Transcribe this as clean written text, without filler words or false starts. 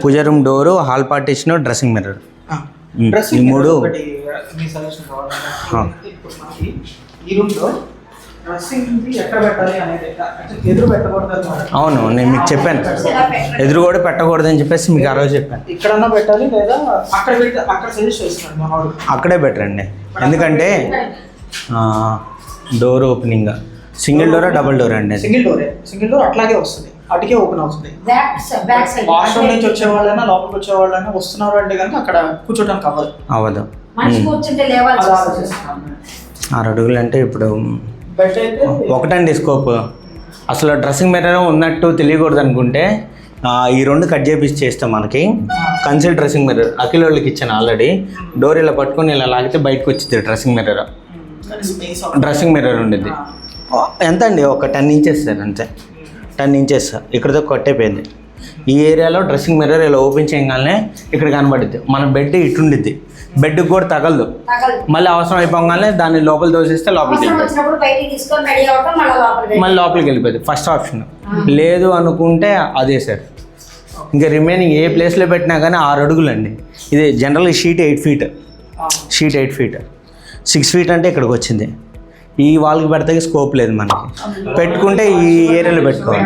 పూజ room door, hall partition, dressing mirror, ఈ మూడు. అవును, నేను మీకు చెప్పాను ఎదురు కూడా పెట్టకూడదు అని చెప్పేసి మీకు ఆ రోజు చెప్పాను. ఇక్కడన్నా పెట్టాలి లేదా అక్కడ సజెస్ట్ చేస్తున్నాడు. అక్కడే పెట్టండి, ఎందుకంటే door opening single Dora double door అండి? సింగిల్ డోర్ అట్లాగే వస్తుంది, అటుకే ఓపెన్ అవుతుంది. వాష్రూమ్ నుంచి వచ్చే వాళ్ళైనా లోపలికి వచ్చే వాళ్ళైనా వస్తున్నారు అంటే కనుక అక్కడ కూర్చోడానికి అవ్వదు. 6 అడుగులు అంటే ఇప్పుడు ఒకటండి స్కోప్. అసలు డ్రెస్సింగ్ మిర్రర్ ఉన్నట్టు తెలియకూడదు అనుకుంటే ఈ 2 కట్ చేపించి చేస్తాం. మనకి కన్సిల్ డ్రెస్సింగ్ మిర్రర్ అఖిల్ వాళ్ళకి ఇచ్చాను ఆల్రెడీ. డోర్ ఇలా పట్టుకొని ఇలా లాగితే బయటకు వచ్చింది డ్రెస్సింగ్ మిర్రర్ ఉండేది. ఎంత అండి? ఒక 10 ఇంచెస్ సార్, అంతే. 10 ఇంచెస్ ఇక్కడతో కట్టయిపోయింది. ఈ ఏరియాలో డ్రెస్సింగ్ మిర్రర్ ఇలా ఓపెన్ చేయగానే ఇక్కడ కనబడుద్ది. మన బెడ్ ఇటుండిద్ది, బెడ్కి కూడా తగలదు. మళ్ళీ అవసరం అయిపోగానే దాన్ని లోపల దోసేస్తే లోపలికి మళ్ళీ లోపలికి వెళ్ళిపోయింది. First option. లేదు అనుకుంటే అదే సార్. ఇంకా రిమైనింగ్ ఏ ప్లేస్లో పెట్టినా కానీ 6 అడుగులు అండి. ఇది జనరల్గా షీట్ 8 ఫీట్, 6 ఫీట్ అంటే ఇక్కడికి వచ్చింది. ఈ వాల్కి పెడితే స్కోప్ లేదు మనకి. పెట్టుకుంటే ఈ ఏరియాలో పెట్టుకోవాలి.